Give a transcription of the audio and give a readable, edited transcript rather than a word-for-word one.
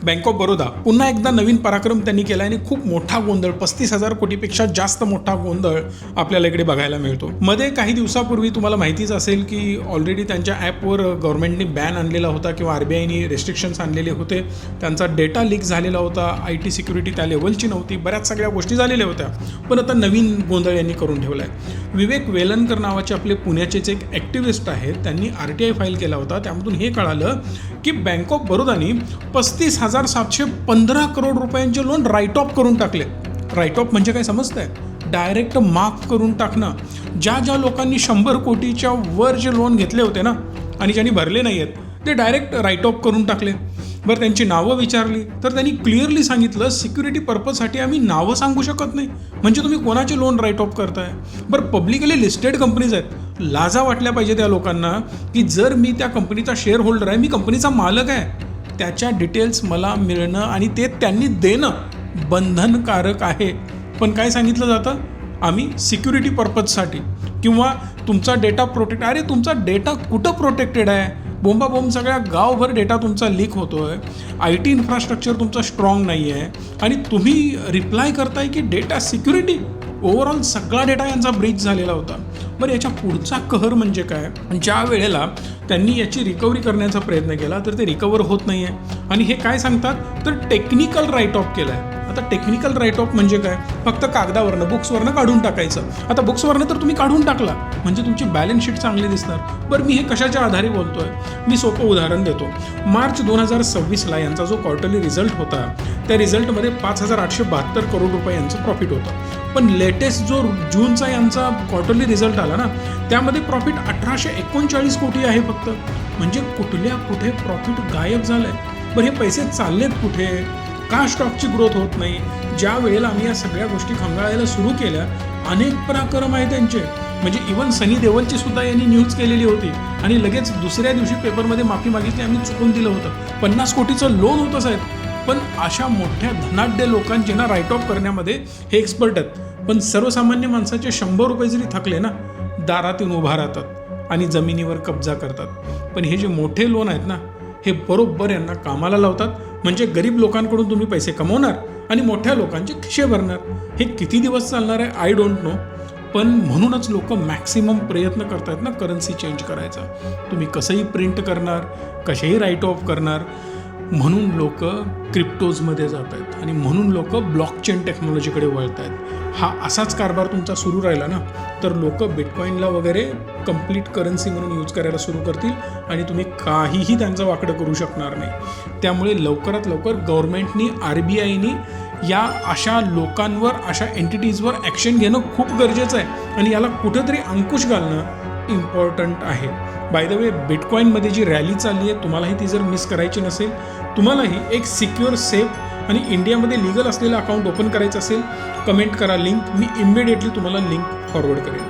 Bank of Baroda पुन्हा एकदा नवीन पराक्रम त्यांनी केला आणि खूप मोठा गोंधळ 35,000 कोटीपेक्षा जास्त मोठा गोंधळ आपल्याला इकडे बघायला मिळतो. मध्ये काही दिवसापूर्वी तुम्हाला माहितीच असेल की ऑलरेडी त्यांच्या ॲपवर गव्हर्नमेंटने बॅन आणलेला होता किंवा RBIने रेस्ट्रिक्शन्स आणलेले होते. त्यांचा डेटा लीक झालेला होता, IT सिक्युरिटी त्या लेवलची नव्हती, बऱ्याच सगळ्या गोष्टी झालेल्या होत्या. पण आता नवीन गोंधळ यांनी करून ठेवला आहे. विवेक वेलणकर नावाचे आपले पुण्याचेच एक ॲक्टिव्हिस्ट आहेत, त्यांनी RTI फाईल केला होता. त्यामधून हे कळालं की बँक ऑफ बरोदानी 35,715 करोड रुपयांचे लोन राईट ऑफ करून टाकले. राईट ऑफ म्हणजे काय समजतंय? डायरेक्ट माफ करून टाकणं. ज्या लोकांनी 100 कोटीच्या वर जे लोन घेतले होते ना आणि ज्यांनी भरले नाही आहेत ते डायरेक्ट राईट ऑफ करून टाकले. बरं, त्यांची नावं विचारली तर त्यांनी क्लिअरली सांगितलं सिक्युरिटी पर्पजसाठी आम्ही नावं सांगू शकत नाही. म्हणजे तुम्ही कोणाचे लोन राईट ऑफ करताय? बरं, पब्लिकली लिस्टेड कंपनीज आहेत. लाजा वाटल्या पाहिजे त्या लोकांना की जर मी त्या कंपनीचा शेअर होल्डर आहे, मी कंपनीचा मालक आहे, त्याच्या डिटेल्स मला मिळणं आणि ते त्यांनी देणं बंधनकारक आहे. पण काय सांगितलं जातं? आम्ही सिक्युरिटी पर्पजसाठी किंवा तुमचा डेटा प्रोटेक्ट. अरे तुमचा डेटा कुठं प्रोटेक्टेड आहे? बोंबाबोंब सगळ्या गावभर डेटा तुमचा लीक होतो आहे. IT इन्फ्रास्ट्रक्चर तुमचं स्ट्रॉंग नाही आहे आणि तुम्ही रिप्लाय करताय की डेटा सिक्युरिटी. ओव्हरऑल सगळा डेटा यांचा ब्रीच झालेला होता. बरं, याच्या पुढचा कहर म्हणजे काय? ज्या वेळेला त्यांनी याची रिकव्हरी करण्याचा प्रयत्न केला तर ते रिकवर होत नाही आहे आणि हे काय सांगतात तर टेक्निकल राईट ऑफ केलं आहे. आता टेक्निकल राईट ऑफ म्हणजे काय? फक्त कागदावरनं बुक्सवरनं काढून टाकायचं. आता बुक्सवरनं तर तुम्ही काढून टाकला म्हणजे तुमची बॅलन्स शीट चांगली दिसणार. बरं, मी हे कशाच्या आधारे बोलतोय? मी सोपं उदाहरण देतो. मार्च 2026ला यांचा जो क्वार्टरली रिझल्ट होता त्या रिझल्टमध्ये 5,872 करोड रुपये यांचं प्रॉफिट होतं. पण लेटेस्ट जो जूनचा यांचा क्वार्टरली रिझल्ट आला ना त्यामध्ये प्रॉफिट 1,839 कोटी आहे फक्त. म्हणजे कुठे प्रॉफिट गायब झालं आहे. बरं, हे पैसे चाललेत कुठे? का स्टॉकची ग्रोथ होत नाही? ज्या वेळेला आम्ही या सगळ्या गोष्टी खंगाळायला सुरू केल्या अनेक पराक्रम आहे त्यांचे. म्हणजे इवन सनी देओलची सुद्धा यांनी न्यूज केलेली होती आणि लगेच दुसऱ्या दिवशी पेपरमध्ये माफी मागितली, आम्ही चुकून दिलं होतं. 50 कोटीचं लोन होतं साहेब. पण अशा मोठ्या धनाढ्य लोकांचे ना राईट ऑफ करण्यामध्ये हे एक्सपर्ट आहेत. पण सर्वसामान्य माणसाचे 100 रुपये जरी थकले ना दारातून उभा राहतात आणि जमिनीवर कब्जा करतात. पण हे जे मोठे लोन आहेत ना हे बरोबर यांना कामाला लावतात. म्हणजे गरीब लोकांकडून तुम्ही पैसे कमवणार आणि मोठ्या लोकांचे खिशे भरणार. हे किती दिवस चालणार आहे आय डोंट नो. पण म्हणूनच लोक मॅक्सिमम प्रयत्न करतात ना करन्सी चेंज करायचा. तुम्ही कसंही प्रिंट करणार, कसेही राईट ऑफ करणार. म्हणून लोक क्रिप्टोजमध्ये जात आहेत आणि म्हणून लोक ब्लॉकचेन टेक्नॉलॉजीकडे वळत आहेत. हा असाच कारभार तुमचा सुरू राहिला ना तर लोक बिटकॉईनला वगैरे कंप्लीट करन्सी म्हणून यूज करायला सुरू करतील आणि तुम्ही काहीही त्यांचं वाकडं करू शकणार नाही. त्यामुळे लवकरात लवकर गव्हर्नमेंटनी RBIनी या अशा लोकांवर, अशा एंटिटीजवर ॲक्शन घेणं खूप गरजेचं आहे आणि याला कुठंतरी अंकुश घालणं इम्पॉर्टंट आहे. बाय द वे, बिटकॉईनमध्ये जी रॅली चालली आहे तुम्हालाही ती जर मिस करायची नसेल, तुम्हालाही एक सिक्युअर, सेफ आणि इंडियामध्ये लीगल असलेलं अकाउंट ओपन करायचं असेल, कमेंट करा लिंक. मी इमिडिएटली तुम्हाला लिंक फॉरवर्ड करेन.